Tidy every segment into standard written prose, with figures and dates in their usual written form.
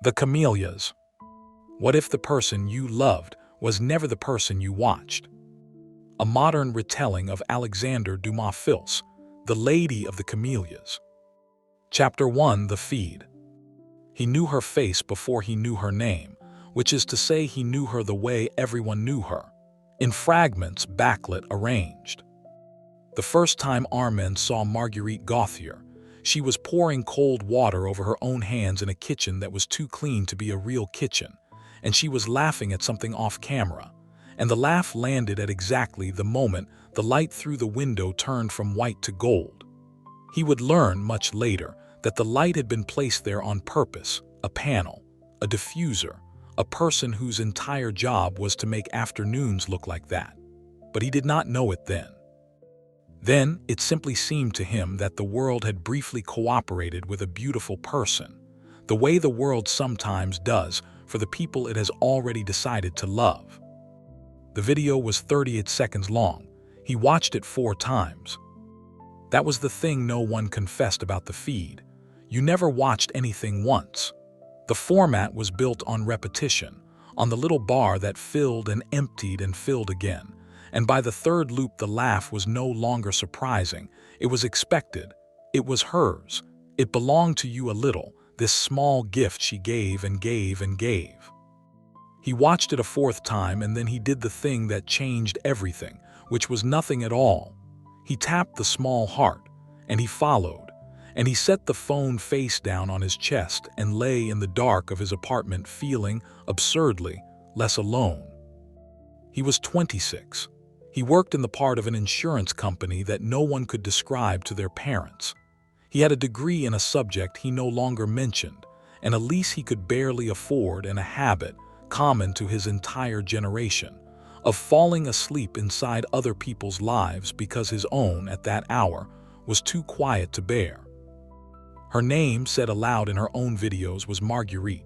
The Camellias. What if the person you loved was never the person you watched? A modern retelling of Alexandre Dumas' Fils, The Lady of the Camellias. Chapter 1. The Feed. He knew her face before he knew her name, which is to say he knew her the way everyone knew her, in fragments backlit arranged. The first time Armand saw Marguerite Gauthier, she was pouring cold water over her own hands in a kitchen that was too clean to be a real kitchen, and she was laughing at something off camera, and the laugh landed at exactly the moment the light through the window turned from white to gold. He would learn much later that the light had been placed there on purpose, a panel, a diffuser, a person whose entire job was to make afternoons look like that. But he did not know it then. Then it simply seemed to him that the world had briefly cooperated with a beautiful person, the way the world sometimes does for the people it has already decided to love. The video was 38 seconds long. He watched it 4 times. That was the thing no one confessed about the feed. You never watched anything once. The format was built on repetition, on the little bar that filled and emptied and filled again. And by the third loop the laugh was no longer surprising. It was expected. It was hers. It belonged to you a little, this small gift she gave and gave and gave. He watched it a 4th time, and then he did the thing that changed everything, which was nothing at all. He tapped the small heart, and he followed, and he set the phone face down on his chest and lay in the dark of his apartment feeling, absurdly, less alone. He was 26. He worked in the part of an insurance company that no one could describe to their parents. He had a degree in a subject he no longer mentioned, and a lease he could barely afford, and a habit, common to his entire generation, of falling asleep inside other people's lives because his own, at that hour, was too quiet to bear. Her name, said aloud in her own videos, was Marguerite.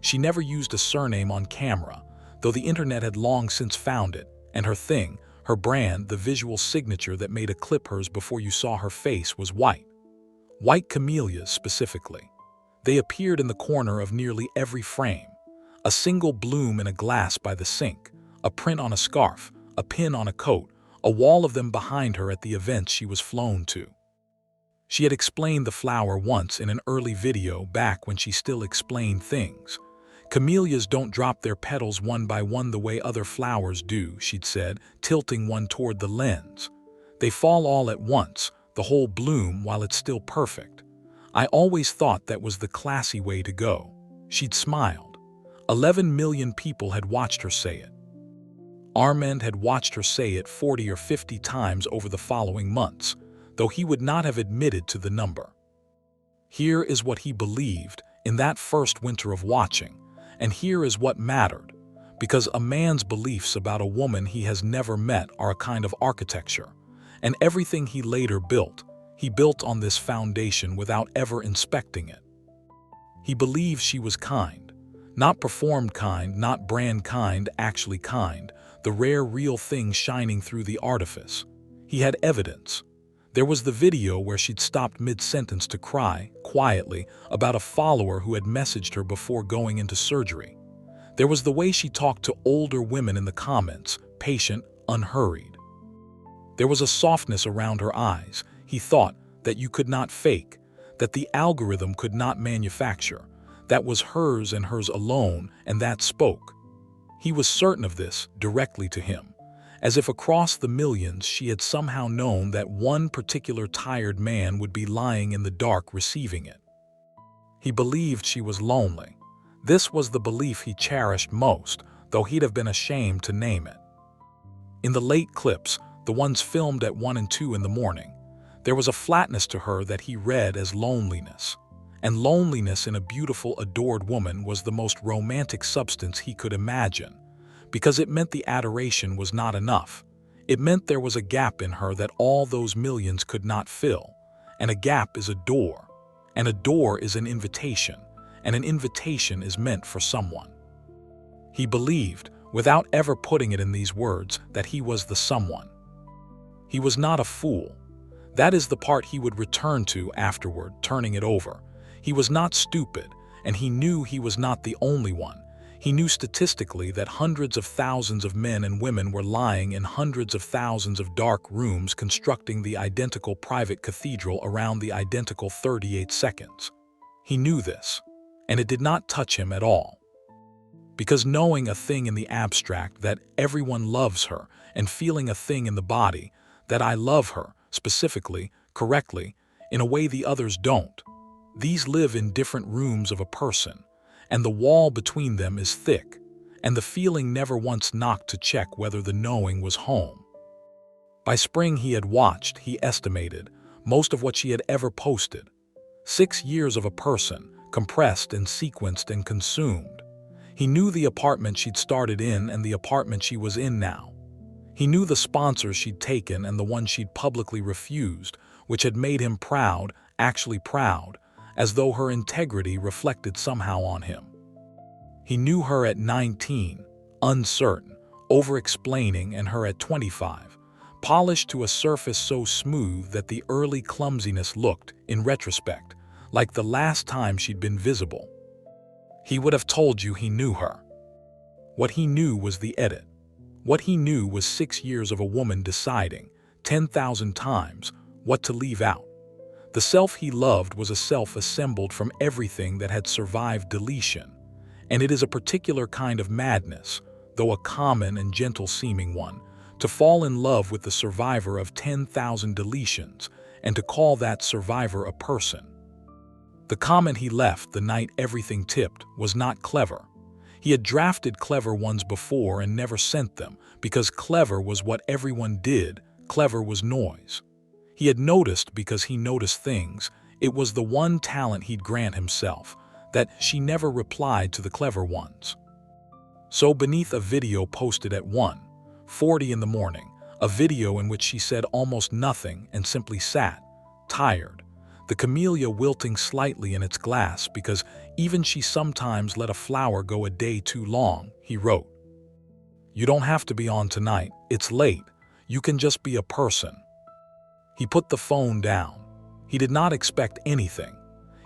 She never used a surname on camera, though the internet had long since found it, and her thing, her brand, the visual signature that made a clip hers before you saw her face, was white. White camellias, specifically. They appeared in the corner of nearly every frame. A single bloom in a glass by the sink, a print on a scarf, a pin on a coat, a wall of them behind her at the events she was flown to. She had explained the flower once in an early video back when she still explained things. Camellias don't drop their petals one by one the way other flowers do, she'd said, tilting one toward the lens. They fall all at once, the whole bloom, while it's still perfect. I always thought that was the classy way to go. She'd smiled. 11 million people had watched her say it. Armand had watched her say it 40 or 50 times over the following months, though he would not have admitted to the number. Here is what he believed in that first winter of watching, and here is what mattered, because a man's beliefs about a woman he has never met are a kind of architecture, and everything he later built, he built on this foundation without ever inspecting it. He believed she was kind, not performed kind, not brand kind, actually kind, the rare real thing shining through the artifice. He had evidence. There was the video where she'd stopped mid-sentence to cry, quietly, about a follower who had messaged her before going into surgery. There was the way she talked to older women in the comments, patient, unhurried. There was a softness around her eyes, he thought, that you could not fake, that the algorithm could not manufacture, that was hers and hers alone, and that spoke. He was certain of this, directly to him. As if across the millions she had somehow known that one particular tired man would be lying in the dark receiving it. He believed she was lonely. This was the belief he cherished most, though he'd have been ashamed to name it. In the late clips, the ones filmed at 1 and 2 in the morning, there was a flatness to her that he read as loneliness. And loneliness in a beautiful, adored woman was the most romantic substance he could imagine, because it meant the adoration was not enough. It meant there was a gap in her that all those millions could not fill. And a gap is a door. And a door is an invitation. And an invitation is meant for someone. He believed, without ever putting it in these words, that he was the someone. He was not a fool. That is the part he would return to afterward, turning it over. He was not stupid, and he knew he was not the only one. He knew statistically that hundreds of thousands of men and women were lying in hundreds of thousands of dark rooms constructing the identical private cathedral around the identical 38 seconds. He knew this, and it did not touch him at all. Because knowing a thing in the abstract that everyone loves her, and feeling a thing in the body that I love her, specifically, correctly, in a way the others don't. These live in different rooms of a person, and the wall between them is thick, and the feeling never once knocked to check whether the knowing was home. By spring he had watched, he estimated, most of what she had ever posted. 6 years of a person, compressed and sequenced and consumed. He knew the apartment she'd started in and the apartment she was in now. He knew the sponsors she'd taken and the one she'd publicly refused, which had made him proud, actually proud, as though her integrity reflected somehow on him. He knew her at 19, uncertain, over-explaining, and her at 25, polished to a surface so smooth that the early clumsiness looked, in retrospect, like the last time she'd been visible. He would have told you he knew her. What he knew was the edit. What he knew was 6 years of a woman deciding, 10,000 times, what to leave out. The self he loved was a self assembled from everything that had survived deletion, and it is a particular kind of madness, though a common and gentle-seeming one, to fall in love with the survivor of 10,000 deletions and to call that survivor a person. The comment he left the night everything tipped was not clever. He had drafted clever ones before and never sent them, because clever was what everyone did, clever was noise. He had noticed because he noticed things. It was the one talent he'd grant himself, that she never replied to the clever ones. So beneath a video posted at 1:40 in the morning, a video in which she said almost nothing and simply sat, tired, the camellia wilting slightly in its glass because even she sometimes let a flower go a day too long, he wrote, "You don't have to be on tonight, it's late, you can just be a person." He put the phone down. He did not expect anything.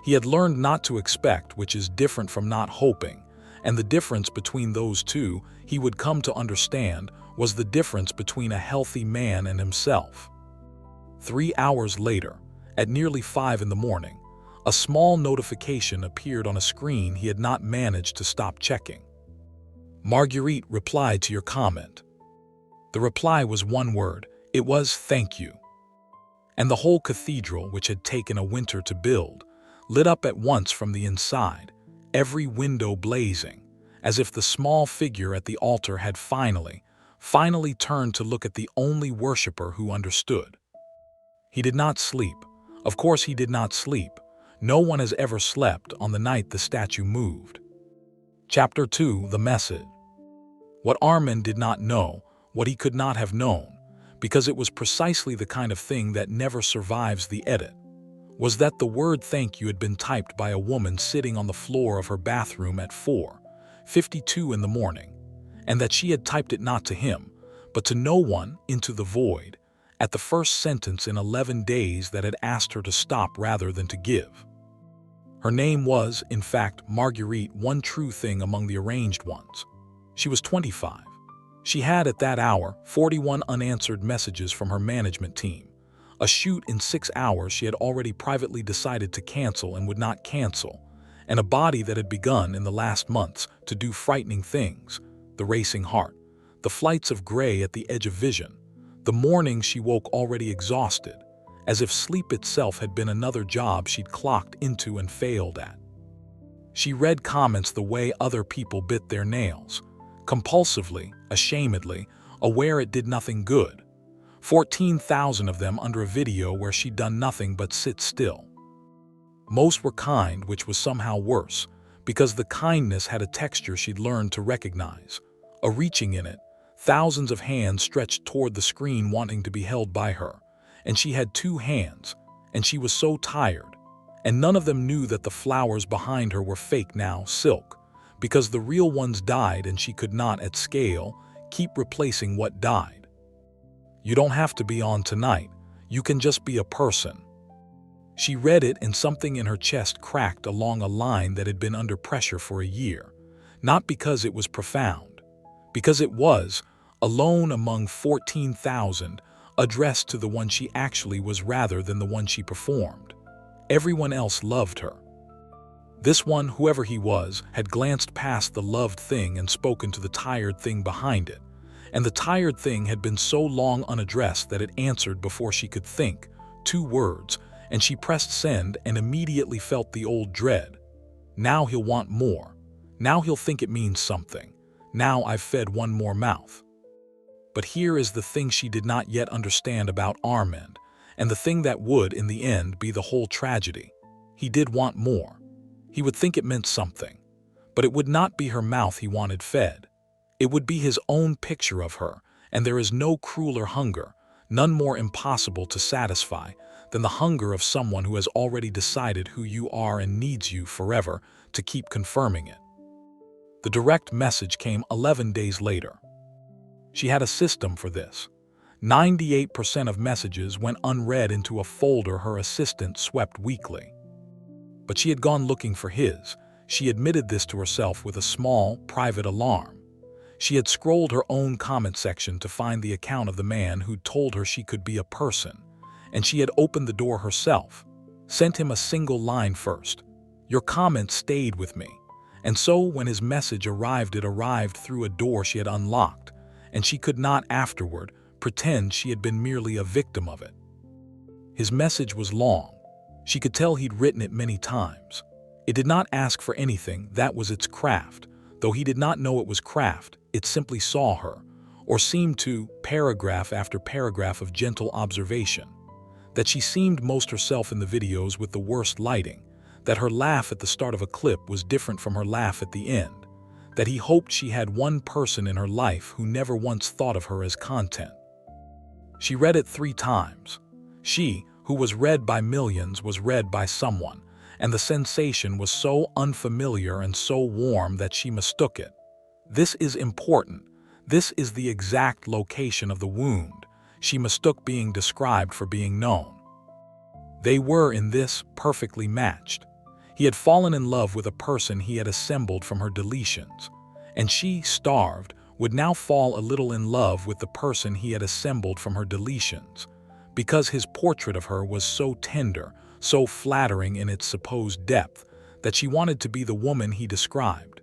He had learned not to expect, which is different from not hoping, and the difference between those two, he would come to understand, was the difference between a healthy man and himself. 3 hours later, at nearly 5 in the morning, a small notification appeared on a screen he had not managed to stop checking. Marguerite replied to your comment. The reply was one word. It was "thank you." And the whole cathedral, which had taken a winter to build, lit up at once from the inside, every window blazing, as if the small figure at the altar had finally turned to look at the only worshiper who understood. He did not sleep. Of course he did not sleep. No one has ever slept on the night the statue moved. Chapter 2, The Message. What Armand did not know, what he could not have known, because it was precisely the kind of thing that never survives the edit, was that the word "thank you" had been typed by a woman sitting on the floor of her bathroom at 4:52 in the morning, and that she had typed it not to him, but to no one, into the void, at the first sentence in 11 days that had asked her to stop rather than to give. Her name was, in fact, Marguerite, one true thing among the arranged ones. She was 25. She had at that hour 41 unanswered messages from her management team. A shoot in 6 hours she had already privately decided to cancel and would not cancel, and a body that had begun in the last months to do frightening things, the racing heart, the flights of gray at the edge of vision, the mornings she woke already exhausted, as if sleep itself had been another job she'd clocked into and failed at. She read comments the way other people bit their nails, compulsively, ashamedly, aware it did nothing good. 14,000 of them under a video where she'd done nothing but sit still. Most were kind, which was somehow worse, because the kindness had a texture she'd learned to recognize, a reaching in it, thousands of hands stretched toward the screen wanting to be held by her, and she had 2 hands, and she was so tired, and none of them knew that the flowers behind her were fake now, silk, because the real ones died and she could not, at scale, keep replacing what died. You don't have to be on tonight, you can just be a person. She read it and something in her chest cracked along a line that had been under pressure for a year, not because it was profound, because it was, alone among 14,000, addressed to the one she actually was rather than the one she performed. Everyone else loved her. This one, whoever he was, had glanced past the loved thing and spoken to the tired thing behind it, and the tired thing had been so long unaddressed that it answered before she could think, 2 words, and she pressed send and immediately felt the old dread. Now he'll want more. Now he'll think it means something. Now I've fed one more mouth. But here is the thing she did not yet understand about Armand, and the thing that would, in the end, be the whole tragedy. He did want more. He would think it meant something. But it would not be her mouth he wanted fed. It would be his own picture of her, and there is no crueler hunger, none more impossible to satisfy, than the hunger of someone who has already decided who you are and needs you forever to keep confirming it. The direct message came 11 days later. She had a system for this. 98% of messages went unread into a folder her assistant swept weekly. But she had gone looking for his. She admitted this to herself with a small, private alarm. She had scrolled her own comment section to find the account of the man who'd told her she could be a person, and she had opened the door herself, sent him a single line first. Your comment stayed with me. And so when his message arrived, it arrived through a door she had unlocked, and she could not afterward pretend she had been merely a victim of it. His message was long. She could tell he'd written it many times. It did not ask for anything, that was its craft. Though he did not know it was craft, it simply saw her, or seemed to, paragraph after paragraph of gentle observation. That she seemed most herself in the videos with the worst lighting, that her laugh at the start of a clip was different from her laugh at the end, that he hoped she had one person in her life who never once thought of her as content. She read it 3 times. She, who was read by millions, was read by someone, and the sensation was so unfamiliar and so warm that she mistook it. This is important. This is the exact location of the wound. She mistook being described for being known. They were, in this, perfectly matched. He had fallen in love with a person he had assembled from her deletions, and she, starved, would now fall a little in love with the person he had assembled from her deletions, because his portrait of her was so tender, so flattering in its supposed depth, that she wanted to be the woman he described.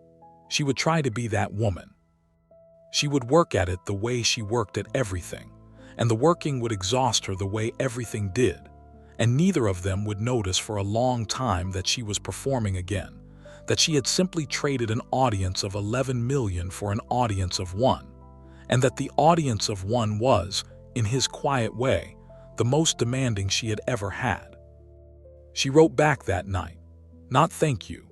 She would try to be that woman. She would work at it the way she worked at everything, and the working would exhaust her the way everything did, and neither of them would notice for a long time that she was performing again, that she had simply traded an audience of 11 million for an audience of 1, and that the audience of 1 was, in his quiet way, the most demanding she had ever had. She wrote back that night, not thank you,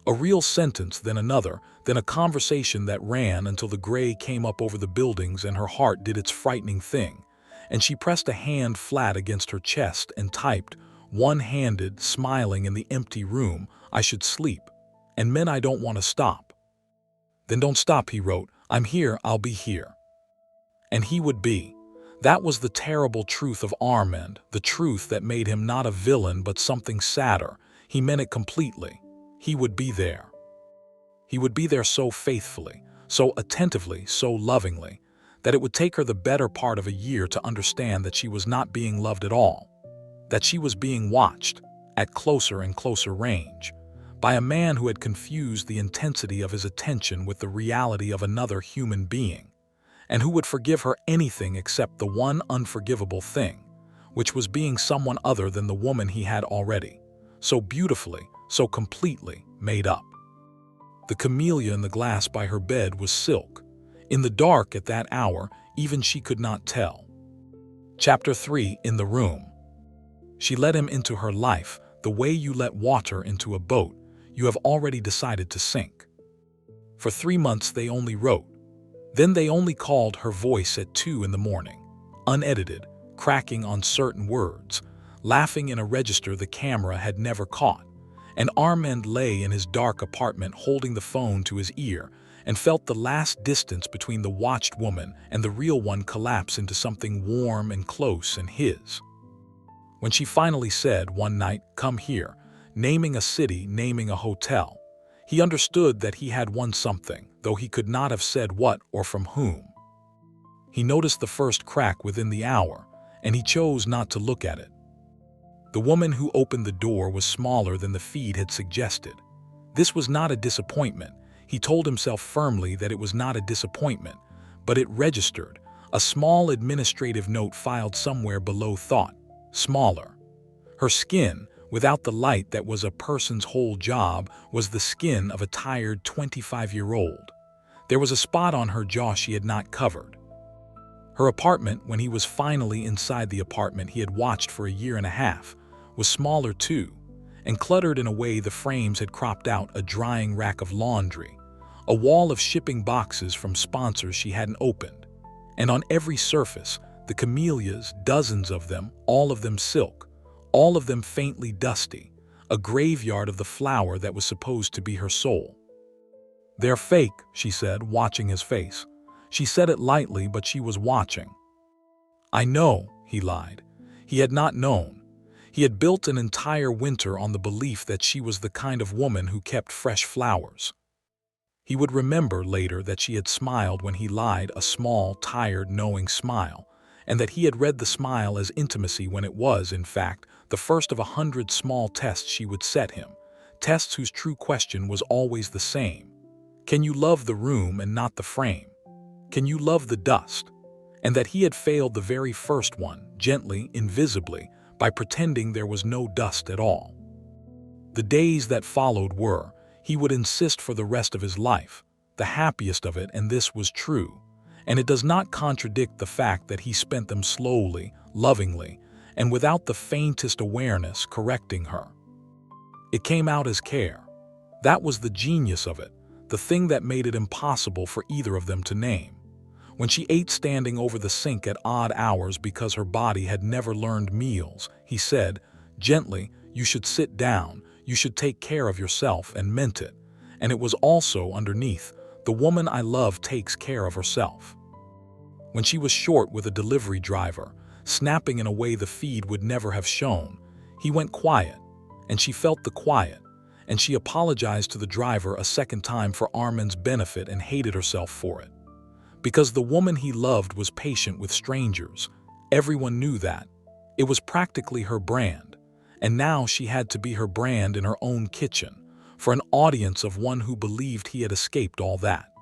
a real sentence, then another, then a conversation that ran until the gray came up over the buildings and her heart did its frightening thing, and she pressed a hand flat against her chest and typed, one-handed, smiling in the empty room, I should sleep, and men I don't want to stop. Then don't stop, he wrote, I'm here, I'll be here. And he would be. That was the terrible truth of Armand, the truth that made him not a villain but something sadder. He meant it completely. He would be there. He would be there so faithfully, so attentively, so lovingly, that it would take her the better part of a year to understand that she was not being loved at all, that she was being watched, at closer and closer range, by a man who had confused the intensity of his attention with the reality of another human being, and who would forgive her anything except the one unforgivable thing, which was being someone other than the woman he had already, so beautifully, so completely made up. The camellia in the glass by her bed was silk. In the dark at that hour, even she could not tell. Chapter 3, in the room. She let him into her life, the way you let water into a boat you have already decided to sink. For 3 months they only wrote. Then they only called, her voice at 2 in the morning, unedited, cracking on certain words, laughing in a register the camera had never caught. And Armand lay in his dark apartment holding the phone to his ear and felt the last distance between the watched woman and the real one collapse into something warm and close and his. When she finally said one night, "Come here," naming a city, naming a hotel, he understood that he had won something, though he could not have said what or from whom. He noticed the first crack within the hour, and he chose not to look at it. The woman who opened the door was smaller than the feed had suggested. This was not a disappointment. He told himself firmly that it was not a disappointment, but it registered, a small administrative note filed somewhere below thought, smaller. Her skin, without the light that was a person's whole job, was the skin of a tired 25-year-old. There was a spot on her jaw she had not covered. Her apartment, when he was finally inside the apartment he had watched for a year and a half, was smaller too, and cluttered in a way the frames had cropped out a drying rack of laundry, a wall of shipping boxes from sponsors she hadn't opened, and on every surface, the camellias, dozens of them, all of them silk, all of them faintly dusty, a graveyard of the flower that was supposed to be her soul. "They're fake," she said, watching his face. She said it lightly, but she was watching. "I know," he lied. He had not known. He had built an entire winter on the belief that she was the kind of woman who kept fresh flowers. He would remember later that she had smiled when he lied, a small, tired, knowing smile, and that he had read the smile as intimacy when it was, in fact, the first of 100 small tests she would set him, tests whose true question was always the same. Can you love the room and not the frame? Can you love the dust? And that he had failed the very first one, gently, invisibly, by pretending there was no dust at all. The days that followed were, he would insist for the rest of his life, the happiest of it, and this was true. And it does not contradict the fact that he spent them slowly, lovingly, and without the faintest awareness correcting her. It came out as care. That was the genius of it, the thing that made it impossible for either of them to name. When she ate standing over the sink at odd hours because her body had never learned meals, he said, gently, "You should sit down, you should take care of yourself," and meant it. And it was also underneath, "The woman I love takes care of herself." When she was short with a delivery driver, snapping in a way the feed would never have shown, he went quiet, and she felt the quiet, and she apologized to the driver a second time for Armand's benefit and hated herself for it. Because the woman he loved was patient with strangers. Everyone knew that. It was practically her brand, and now she had to be her brand in her own kitchen, for an audience of one who believed he had escaped all that.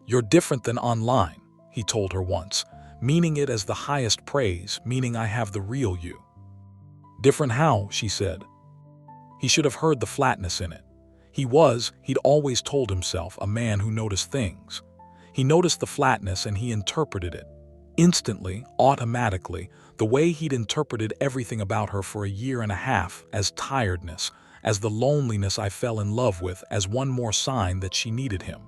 "You're different than online," he told her once, meaning it as the highest praise, meaning I have the real you. "Different how?" she said. He should have heard the flatness in it. He'd always told himself, a man who noticed things. He noticed the flatness and he interpreted it. Instantly, automatically, the way he'd interpreted everything about her for a year and a half, as tiredness, as the loneliness I fell in love with, as one more sign that she needed him.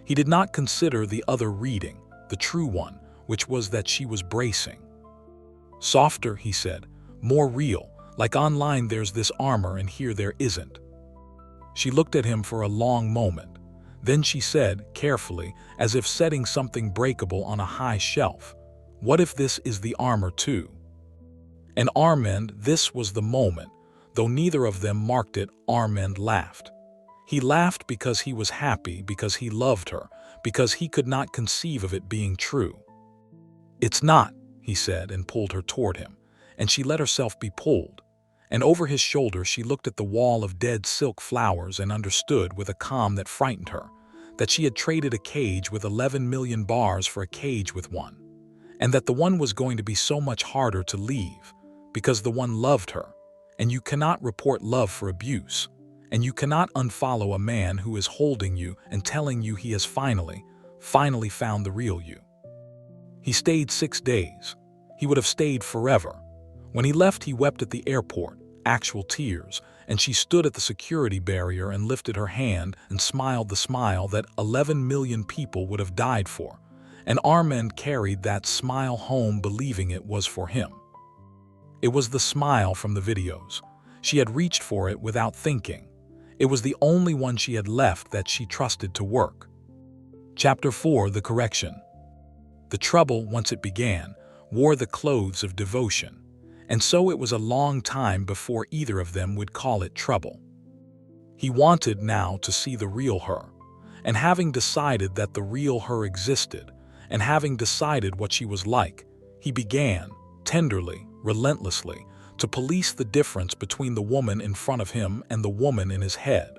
He did not consider the other reading, the true one, which was that she was bracing. "Softer," he said, "more real, like online there's this armor and here there isn't." She looked at him for a long moment. Then she said, carefully, as if setting something breakable on a high shelf, "What if this is the armor too?" And Armand, this was the moment. Though neither of them marked it, Armand laughed. He laughed because he was happy, because he loved her, because he could not conceive of it being true. "It's not," he said, and pulled her toward him, and she let herself be pulled. And over his shoulder she looked at the wall of dead silk flowers and understood with a calm that frightened her, that she had traded a cage with 11 million bars for a cage with one, and that the one was going to be so much harder to leave, because the one loved her, and you cannot report love for abuse, and you cannot unfollow a man who is holding you and telling you he has finally found the real you. He stayed 6 days. He would have stayed forever. When he left, he wept at the airport, actual tears, and she stood at the security barrier and lifted her hand and smiled the smile that 11 million people would have died for. And Armand carried that smile home, believing it was for him. It was the smile from the videos. She had reached for it without thinking. It was the only one she had left that she trusted to work. Chapter 4: The Correction. The trouble, once it began, wore the clothes of devotion. and so it was a long time before either of them would call it trouble. He wanted now to see the real her, and having decided that the real her existed, and having decided what she was like, he began, tenderly, relentlessly, to police the difference between the woman in front of him and the woman in his head.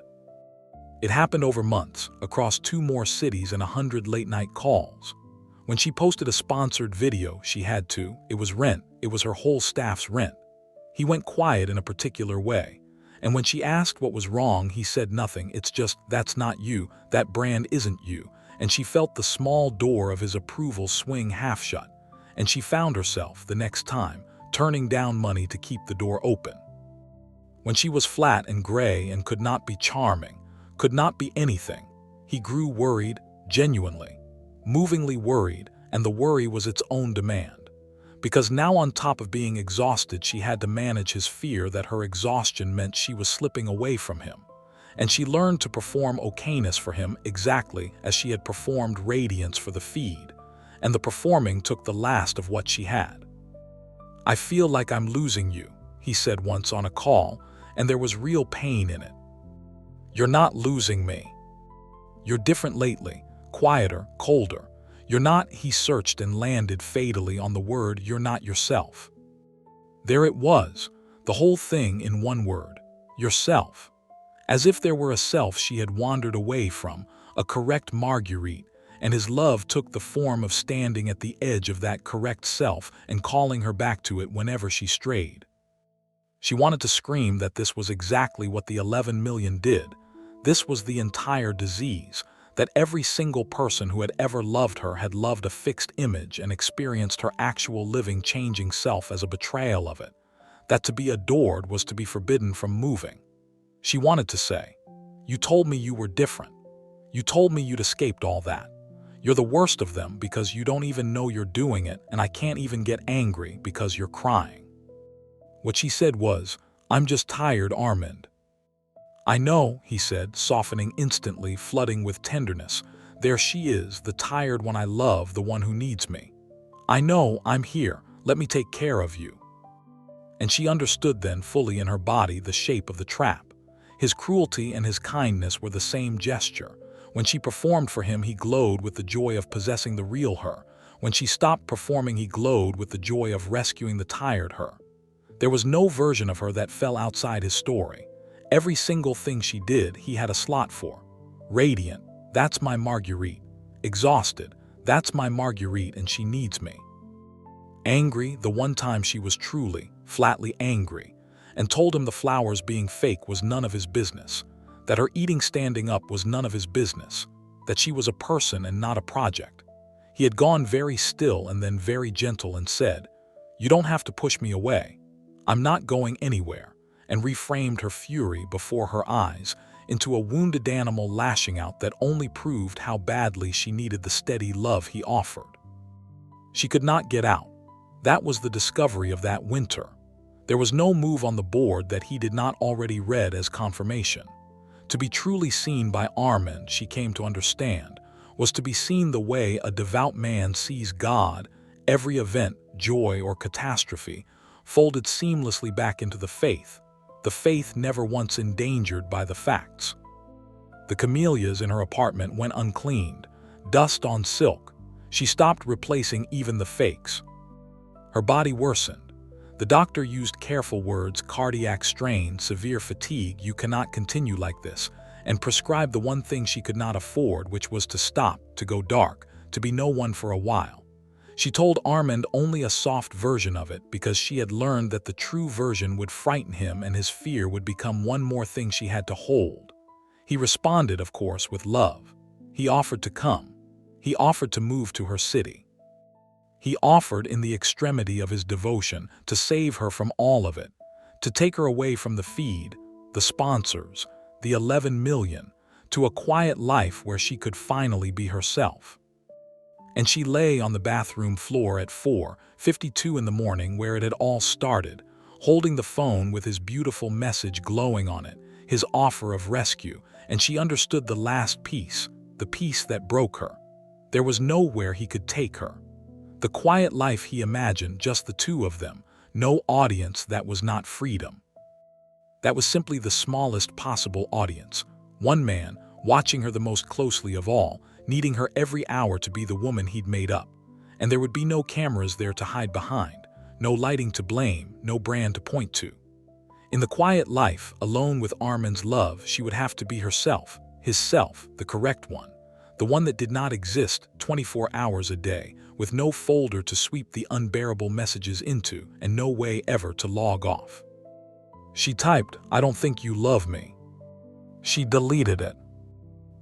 It happened over months, across 2 more cities and 100 late-night calls. When she posted a sponsored video, she had to. It was rent. It was her whole staff's rent. He went quiet in a particular way. And when she asked what was wrong, he said nothing. It's just, that's not you. That brand isn't you. And she felt the small door of his approval swing half shut. And she found herself, the next time, turning down money to keep the door open. When she was flat and gray and could not be charming, could not be anything, he grew worried, genuinely, movingly worried, and the worry was its own demand. Because now, on top of being exhausted, she had to manage his fear that her exhaustion meant she was slipping away from him. And she learned to perform okayness for him exactly as she had performed radiance for the feed, and the performing took the last of what she had. "I feel like I'm losing you," he said once on a call, and there was real pain in it. "You're not losing me. You're different lately, quieter, colder. You're not," he searched and landed fatally on the word, "you're not yourself." There it was, the whole thing in one word, yourself. As if there were a self she had wandered away from, a correct Marguerite, and his love took the form of standing at the edge of that correct self and calling her back to it whenever she strayed. She wanted to scream that this was exactly what the 11 million did. This was the entire disease, that every single person who had ever loved her had loved a fixed image and experienced her actual living changing self as a betrayal of it, that to be adored was to be forbidden from moving. She wanted to say, "You told me you were different. You told me you'd escaped all that. You're the worst of them because you don't even know you're doing it, and I can't even get angry because you're crying." What she said was, "I'm just tired, Armand." "I know," he said, softening instantly, flooding with tenderness. "There she is, the tired one I love, the one who needs me. I know, I'm here, let me take care of you." And she understood then fully in her body the shape of the trap. His cruelty and his kindness were the same gesture. When she performed for him, he glowed with the joy of possessing the real her. When she stopped performing, he glowed with the joy of rescuing the tired her. There was no version of her that fell outside his story. Every single thing she did, he had a slot for. Radiant, that's my Marguerite. Exhausted, that's my Marguerite, and she needs me. Angry, the one time she was truly, flatly angry, and told him the flowers being fake was none of his business, that her eating standing up was none of his business, that she was a person and not a project. He had gone very still and then very gentle and said, "You don't have to push me away. I'm not going anywhere," and reframed her fury before her eyes into a wounded animal lashing out that only proved how badly she needed the steady love he offered. She could not get out. That was the discovery of that winter. There was no move on the board that he did not already read as confirmation. To be truly seen by Armand, she came to understand, was to be seen the way a devout man sees God, every event, joy or catastrophe, folded seamlessly back into the faith never once endangered by the facts. The camellias in her apartment went uncleaned, dust on silk. She stopped replacing even the fakes. Her body worsened. The doctor used careful words: cardiac strain, severe fatigue, you cannot continue like this, and prescribed the one thing she could not afford, which was to stop, to go dark, to be no one for a while. She told Armand only a soft version of it because she had learned that the true version would frighten him and his fear would become one more thing she had to hold. He responded, of course, with love. He offered to come. He offered to move to her city. He offered, in the extremity of his devotion, to save her from all of it, to take her away from the feed, the sponsors, the 11 million, to a quiet life where she could finally be herself. And she lay on the bathroom floor at 4:52 in the morning, where it had all started, holding the phone with his beautiful message glowing on it, his offer of rescue, and she understood the last piece, the piece that broke her. There was nowhere he could take her. The quiet life he imagined, just the two of them, no audience that was not freedom. That was simply the smallest possible audience. One man, watching her the most closely of all, needing her every hour to be the woman he'd made up. And there would be no cameras there to hide behind, no lighting to blame, no brand to point to. In the quiet life, alone with Armand's love, she would have to be herself, his self, the correct one, the one that did not exist 24 hours a day, with no folder to sweep the unbearable messages into and no way ever to log off. She typed, "I don't think you love me." She deleted it.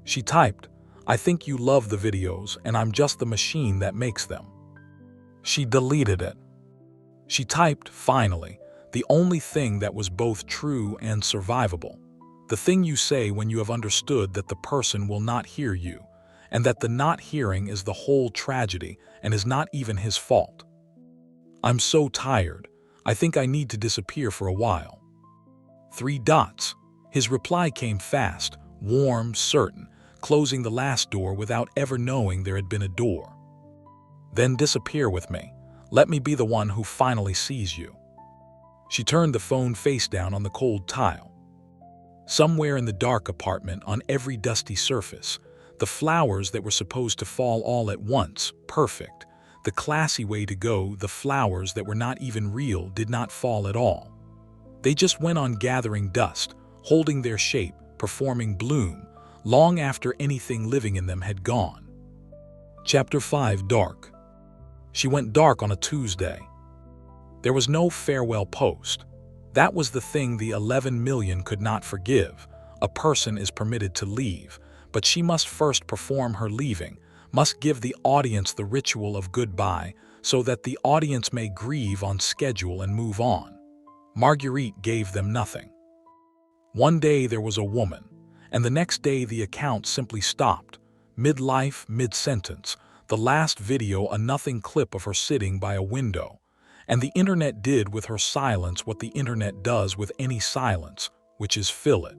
She typed, "I think you love the videos and I'm just the machine that makes them." She deleted it. She typed, finally, the only thing that was both true and survivable. The thing you say when you have understood that the person will not hear you, and that the not hearing is the whole tragedy and is not even his fault. "I'm so tired. I think I need to disappear for a while." 3 dots. His reply came fast, warm, certain, closing the last door without ever knowing there had been a door. "Then disappear with me. Let me be the one who finally sees you." She turned the phone face down on the cold tile. Somewhere in the dark apartment, on every dusty surface, the flowers that were supposed to fall all at once, perfect, the classy way to go, the flowers that were not even real, did not fall at all. They just went on gathering dust, holding their shape, performing bloom, long after anything living in them had gone. Chapter 5. Dark. She went dark on a Tuesday. There was no farewell post. That was the thing the 11 million could not forgive. A person is permitted to leave, but she must first perform her leaving, must give the audience the ritual of goodbye so that the audience may grieve on schedule and move on. Marguerite gave them nothing. One day there was a woman, and the next day the account simply stopped, mid-life, mid-sentence, the last video a nothing clip of her sitting by a window. And the internet did with her silence what the internet does with any silence, which is fill it.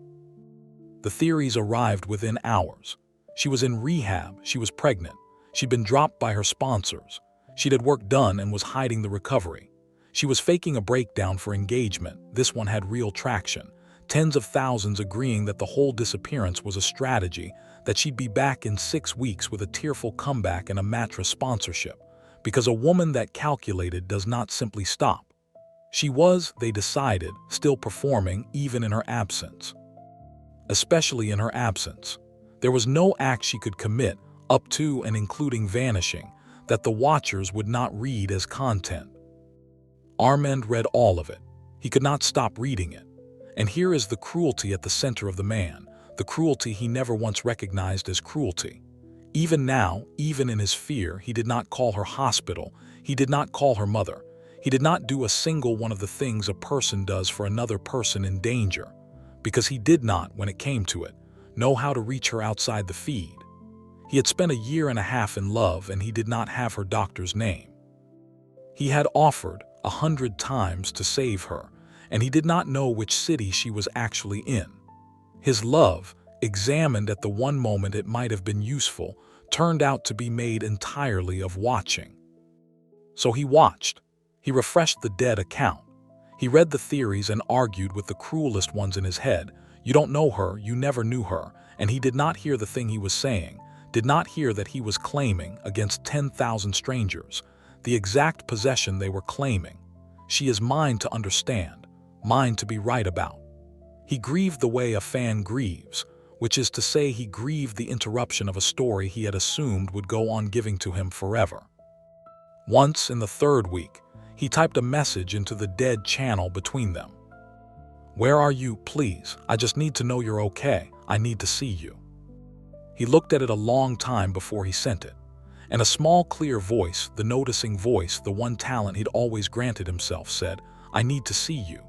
The theories arrived within hours. She was in rehab, she was pregnant, she'd been dropped by her sponsors, she'd had work done and was hiding the recovery. She was faking a breakdown for engagement. This one had real traction, tens of thousands agreeing that the whole disappearance was a strategy, that she'd be back in 6 weeks with a tearful comeback and a mattress sponsorship. Because a woman that calculated does not simply stop. She was, they decided, still performing even in her absence. Especially in her absence. There was no act she could commit, up to and including vanishing, that the watchers would not read as content. Armand read all of it. He could not stop reading it. And here is the cruelty at the center of the man, the cruelty he never once recognized as cruelty. Even now, even in his fear, he did not call her hospital, he did not call her mother, he did not do a single one of the things a person does for another person in danger, because he did not, when it came to it, know how to reach her outside the feed. He had spent a year and a half in love and he did not have her doctor's name. He had offered 100 times to save her, and he did not know which city she was actually in. His love, examined at the one moment it might have been useful, turned out to be made entirely of watching. So he watched. He refreshed the dead account. He read the theories and argued with the cruelest ones in his head. You don't know her, you never knew her, and he did not hear the thing he was saying, did not hear that he was claiming, against 10,000 strangers, the exact possession they were claiming. She is mine to understand, mine to be right about. He grieved the way a fan grieves, which is to say he grieved the interruption of a story he had assumed would go on giving to him forever. Once, in the 3rd week, he typed a message into the dead channel between them. "Where are you, please? I just need to know you're okay. I need to see you." He looked at it a long time before he sent it, and a small clear voice, the noticing voice, the one talent he'd always granted himself, said, "I need to see you.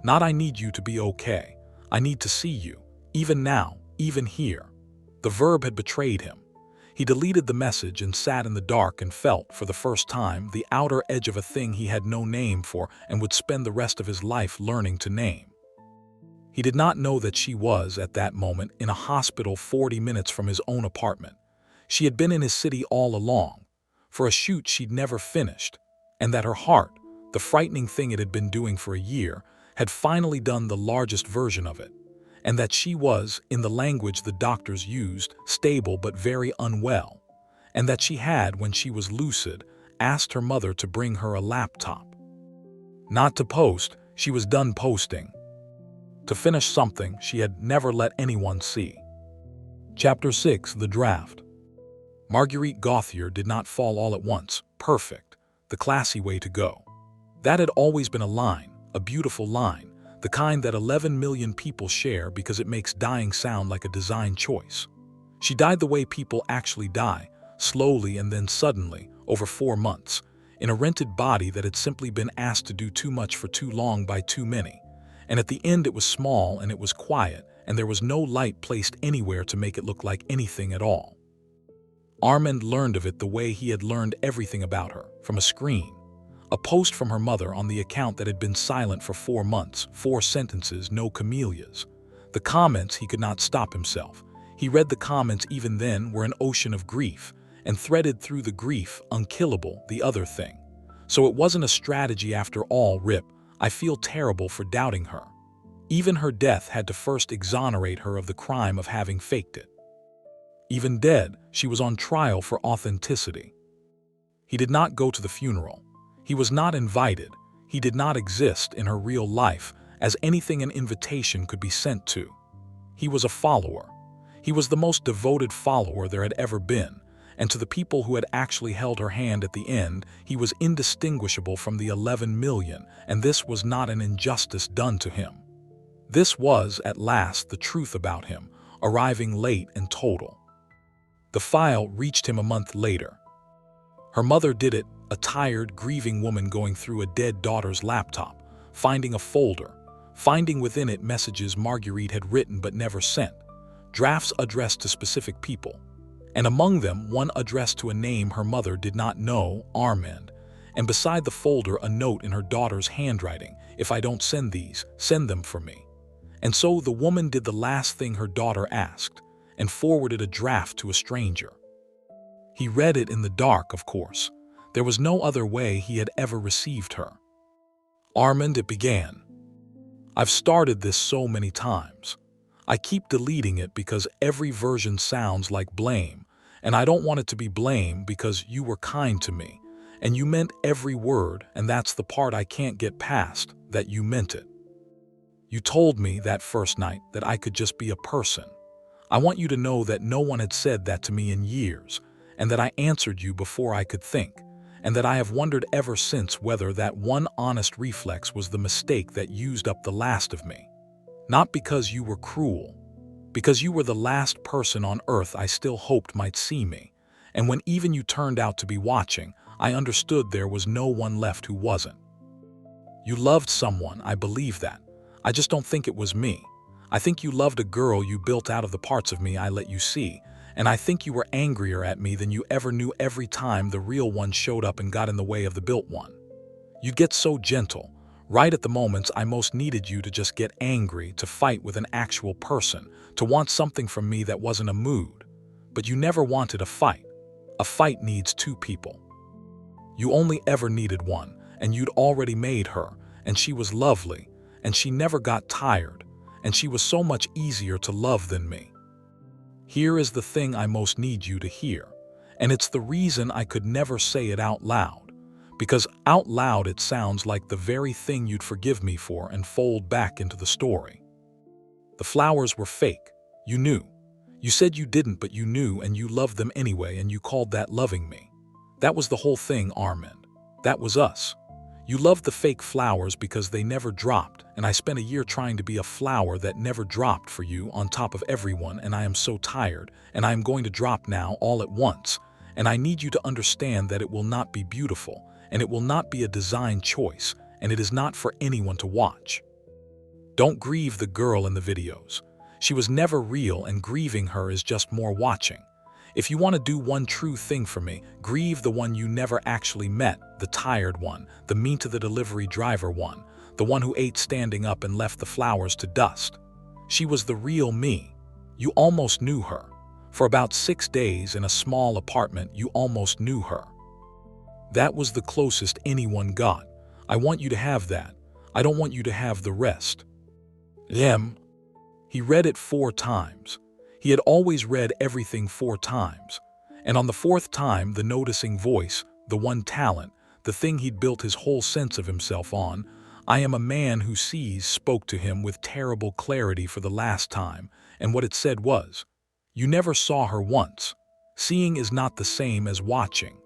Not I need you to be okay. I need to see you, even now. Even here." The verb had betrayed him. He deleted the message and sat in the dark and felt, for the first time, the outer edge of a thing he had no name for and would spend the rest of his life learning to name. He did not know that she was, at that moment, in a hospital 40 minutes from his own apartment. She had been in his city all along, for a shoot she'd never finished, and that her heart, The frightening thing it had been doing for a year had finally done the largest version of it, and that she was, in the language the doctors used, stable but very unwell, and that she had, when she was lucid, asked her mother to bring her a laptop. Not to post, she was done posting. To finish something she had never let anyone see. Chapter 6: The Draft. Marguerite Gauthier did not fall all at once, perfect, the classy way to go. That had always been a line, a beautiful line, the kind that 11 million people share because it makes dying sound like a design choice. She died the way people actually die, slowly and then suddenly, over 4 months, in a rented body that had simply been asked to do too much for too long by too many. And at the end it was small and it was quiet, and there was no light placed anywhere to make it look like anything at all. Armand learned of it the way he had learned everything about her, from a screen. A post from her mother on the account that had been silent for 4 months, 4 sentences, no camellias. The comments, he could not stop himself. He read the comments even then were an ocean of grief, and threaded through the grief, unkillable, the other thing. So it wasn't a strategy after all. Rip, I feel terrible for doubting her. Even her death had to first exonerate her of the crime of having faked it. Even dead, she was on trial for authenticity. He did not go to the funeral. He was not invited. He did not exist in her real life as anything an invitation could be sent to. He was a follower. He was the most devoted follower there had ever been, and to the people who had actually held her hand at the end, he was indistinguishable from the 11 million, and this was not an injustice done to him. This was, at last, the truth about him, arriving late and total. The file reached him a month later. Her mother did it, a tired, grieving woman going through a dead daughter's laptop, finding a folder, finding within it messages Marguerite had written but never sent, drafts addressed to specific people, and among them one addressed to a name her mother did not know, Armand, and beside the folder a note in her daughter's handwriting: "If I don't send these, send them for me." And so the woman did the last thing her daughter asked, and forwarded a draft to a stranger. He read it in the dark, of course. There was no other way he had ever received her. "Armand," it began. "I've started this so many times. I keep deleting it because every version sounds like blame, and I don't want it to be blame because you were kind to me, and you meant every word, and that's the part I can't get past, that you meant it. You told me that first night that I could just be a person. I want you to know that no one had said that to me in years, and that I answered you before I could think, and that I have wondered ever since whether that one honest reflex was the mistake that used up the last of me. Not because you were cruel, because you were the last person on earth I still hoped might see me, and when even you turned out to be watching, I understood there was no one left who wasn't. You loved someone, I believe that. I just don't think it was me. I think you loved a girl you built out of the parts of me I let you see, and I think you were angrier at me than you ever knew every time the real one showed up and got in the way of the built one. You'd get so gentle, right at the moments I most needed you to just get angry, to fight with an actual person, to want something from me that wasn't a mood. But you never wanted a fight. A fight needs 2 people. You only ever needed one, and you'd already made her, and she was lovely, and she never got tired, and she was so much easier to love than me. Here is the thing I most need you to hear, and it's the reason I could never say it out loud, because out loud it sounds like the very thing you'd forgive me for and fold back into the story. The flowers were fake. You knew. You said you didn't, but you knew, and you loved them anyway, and you called that loving me. That was the whole thing, Armand. That was us. You loved the fake flowers because they never dropped, and I spent a year trying to be a flower that never dropped for you on top of everyone, and I am so tired, and I am going to drop now all at once, and I need you to understand that it will not be beautiful, and it will not be a design choice, and it is not for anyone to watch. Don't grieve the girl in the videos. She was never real, and grieving her is just more watching. If you want to do one true thing for me, grieve the one you never actually met, the tired one, the mean-to-the-delivery driver one, the one who ate standing up and left the flowers to dust. She was the real me. You almost knew her. For about 6 days in a small apartment, you almost knew her. That was the closest anyone got. I want you to have that. I don't want you to have the rest. He read it 4 times. He had always read everything 4 times. And on the 4th time, the noticing voice, the one talent, the thing he'd built his whole sense of himself on, I am a man who sees, spoke to him with terrible clarity for the last time, and what it said was, you never saw her once. Seeing is not the same as watching.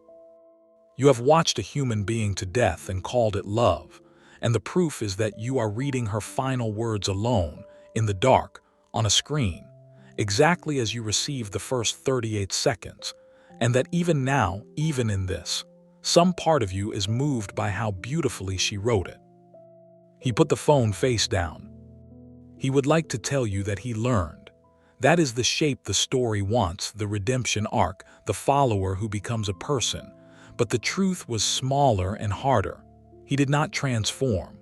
You have watched a human being to death and called it love, and the proof is that you are reading her final words alone, in the dark, on a screen, exactly as you received the first 38 seconds, and that even now, even in this, some part of you is moved by how beautifully she wrote it. He put the phone face down. He would like to tell you that he learned. That is the shape the story wants, the redemption arc, the follower who becomes a person. But the truth was smaller and harder. He did not transform.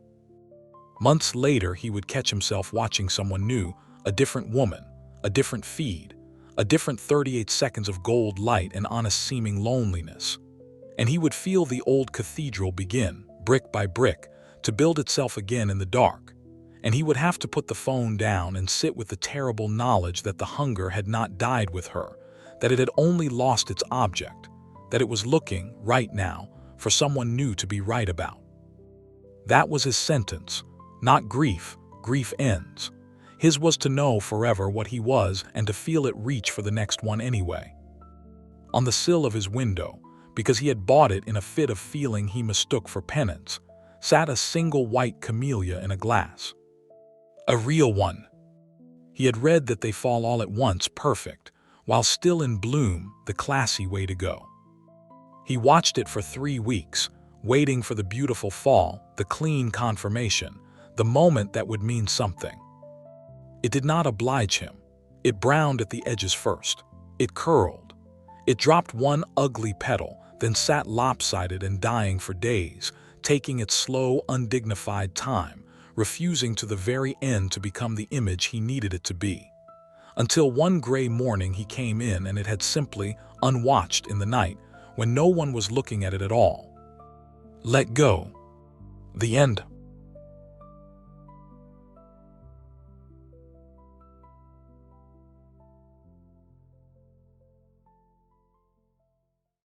Months later, he would catch himself watching someone new, a different woman, a different feed, a different 38 seconds of gold light and honest-seeming loneliness. And he would feel the old cathedral begin, brick by brick, to build itself again in the dark. And he would have to put the phone down and sit with the terrible knowledge that the hunger had not died with her, that it had only lost its object, that it was looking, right now, for someone new to be right about. That was his sentence. Not grief. Grief ends. His was to know forever what he was and to feel it reach for the next one anyway. On the sill of his window, because he had bought it in a fit of feeling he mistook for penance, sat a single white camellia in a glass. A real one. He had read that they fall all at once perfect, while still in bloom, the classy way to go. He watched it for 3 weeks, waiting for the beautiful fall, the clean confirmation, the moment that would mean something. It did not oblige him. It browned at the edges first. It curled. It dropped one ugly petal, then sat lopsided and dying for days, taking its slow, undignified time, refusing to the very end to become the image he needed it to be. Until one gray morning he came in and it had simply, unwatched in the night, when no one was looking at it at all. Let go. The end.